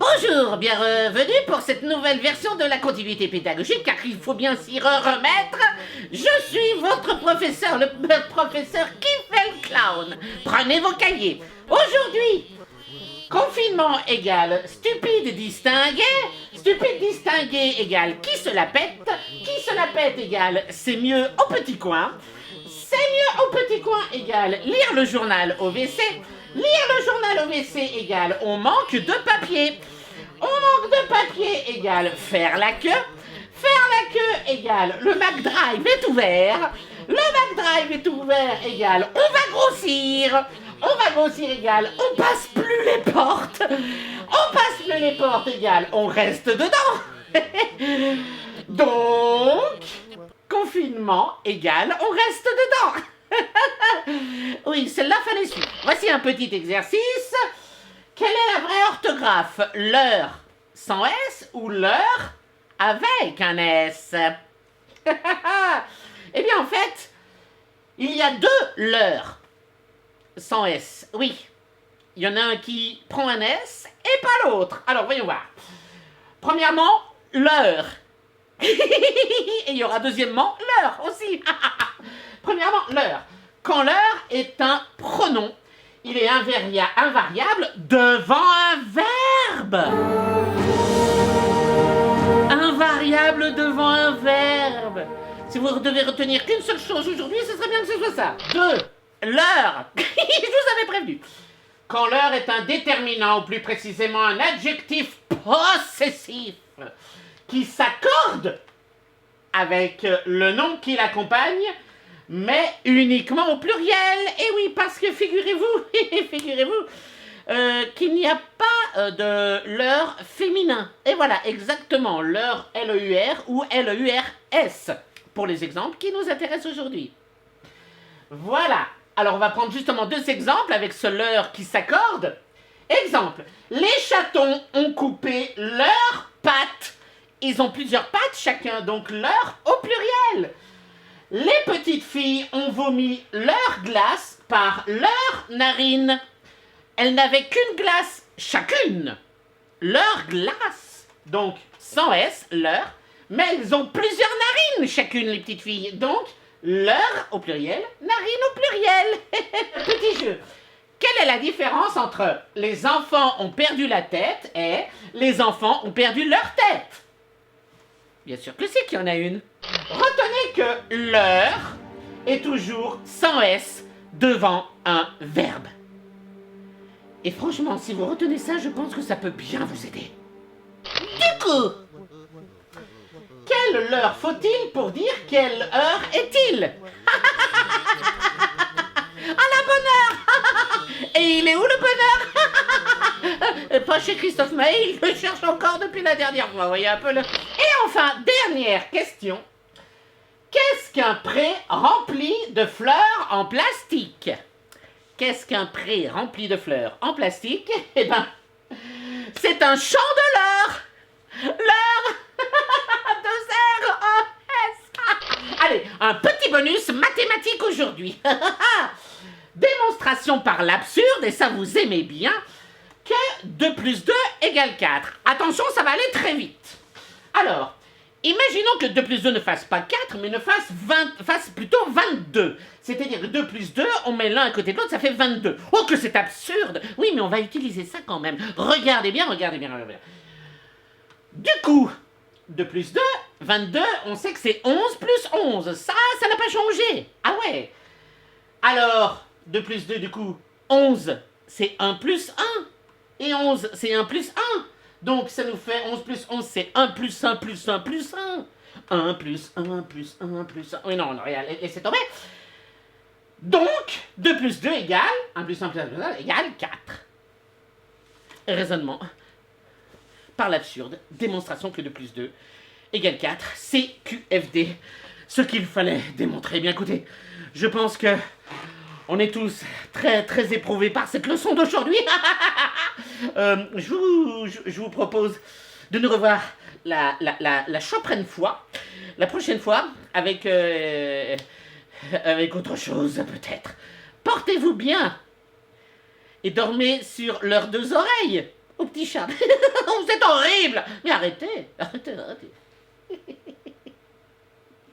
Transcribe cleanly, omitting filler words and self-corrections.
Bonjour, bienvenue pour cette nouvelle version de la continuité pédagogique, car il faut bien s'y remettre. Je suis votre professeur, le professeur qui fait le clown. Prenez vos cahiers. Aujourd'hui, confinement égale stupide distingué. Stupide distingué égale qui se la pète. Qui se la pète égale c'est mieux au petit coin. C'est mieux au petit coin égale lire le journal au WC. Lire le journal au WC égale on manque de papier. On manque de papier égale faire la queue. Faire la queue égale le McDrive est ouvert. Le McDrive est ouvert égale on va grossir. On va grossir égale on passe plus les portes. On passe plus les portes égale on reste dedans. Donc, confinement égale on reste dedans. Oui, celle-là fallait suivre. Voici un petit exercice. Quelle est la vraie orthographe? L'heure sans S ou l'heure avec un S? Eh bien, en fait, il y a deux l'heure sans S. Oui, il y en a un qui prend un S et pas l'autre. Alors, voyons voir. Premièrement, l'heure. Et il y aura deuxièmement l'heure aussi. Premièrement, l'heure. Quand l'heure est un pronom, il est invariable devant un verbe. Invariable devant un verbe. Si vous devez retenir qu'une seule chose aujourd'hui, ce serait bien que ce soit ça. L'heure. Je vous avais prévenu. Quand l'heure est un déterminant, ou plus précisément un adjectif possessif, qui s'accorde avec le nom qui l'accompagne, mais uniquement au pluriel. Et oui, parce que figurez-vous qu'il n'y a pas de l'heure féminin. Et voilà, exactement, l'heure L-E-U-R ou L-E-U-R-S, pour les exemples qui nous intéressent aujourd'hui. Voilà, alors on va prendre justement deux exemples avec ce l'heure qui s'accorde. Exemple, les chatons ont coupé leurs pattes. Ils ont plusieurs pattes chacun, donc leur au pluriel. Les petites filles ont vomi leur glace par leurs narines. Elles n'avaient qu'une glace chacune. Leur glace. Donc, sans S, leur. Mais elles ont plusieurs narines chacune, les petites filles. Donc, leur au pluriel, narines au pluriel. Petit jeu. Quelle est la différence entre les enfants ont perdu la tête et les enfants ont perdu leur tête? Bien sûr que c'est qu'il y en a une. Retenez que l'heure est toujours sans S devant un verbe. Et franchement, si vous retenez ça, je pense que ça peut bien vous aider. Du coup, quelle heure faut-il pour dire quelle heure est-il? À la bonne heure. Et il est où le bonheur? Pas chez Christophe Maé, il le cherche encore depuis la dernière fois, vous voyez un peu le... Et enfin, dernière question. Qu'est-ce qu'un pré rempli de fleurs en plastique? Qu'est-ce qu'un pré rempli de fleurs en plastique? Eh ben, c'est un champ de l'heure. L'heure. 2 R-E-S. Allez, un petit bonus mathématique aujourd'hui. Démonstration par l'absurde, et ça vous aimez bien, que 2 plus 2 égale 4. Attention, ça va aller très vite. Alors, imaginons que 2 plus 2 ne fasse pas 4, mais ne fasse plutôt 22. C'est-à-dire que 2 plus 2, on met l'un à côté de l'autre, ça fait 22. Oh, que c'est absurde! Oui, mais on va utiliser ça quand même. Regardez bien, regardez bien, regardez bien. Du coup, 2 plus 2, 22, on sait que c'est 11 plus 11. Ça n'a pas changé. Ah ouais. Alors, 2 plus 2, du coup, 11, c'est 1 plus 1. Et 11, c'est 1 plus 1. Donc, ça nous fait 11 plus 11, c'est 1 plus 1 plus 1 plus 1. 1 plus 1 plus 1 plus 1. Oui, non, laissez tomber. Donc, 2 plus 2 égale 1 plus 1 plus 1 plus 1 égale 4. Raisonnement par l'absurde. Démonstration que 2 plus 2 égale 4. CQFD. Ce qu'il fallait démontrer. Bien écoutez, je pense que on est tous très très éprouvés par cette leçon d'aujourd'hui. Je vous propose de nous revoir la prochaine fois, avec autre chose peut-être. Portez-vous bien et dormez sur leurs 2 oreilles. au petit chat. Vous êtes horrible. Mais arrêtez, arrêtez, arrêtez.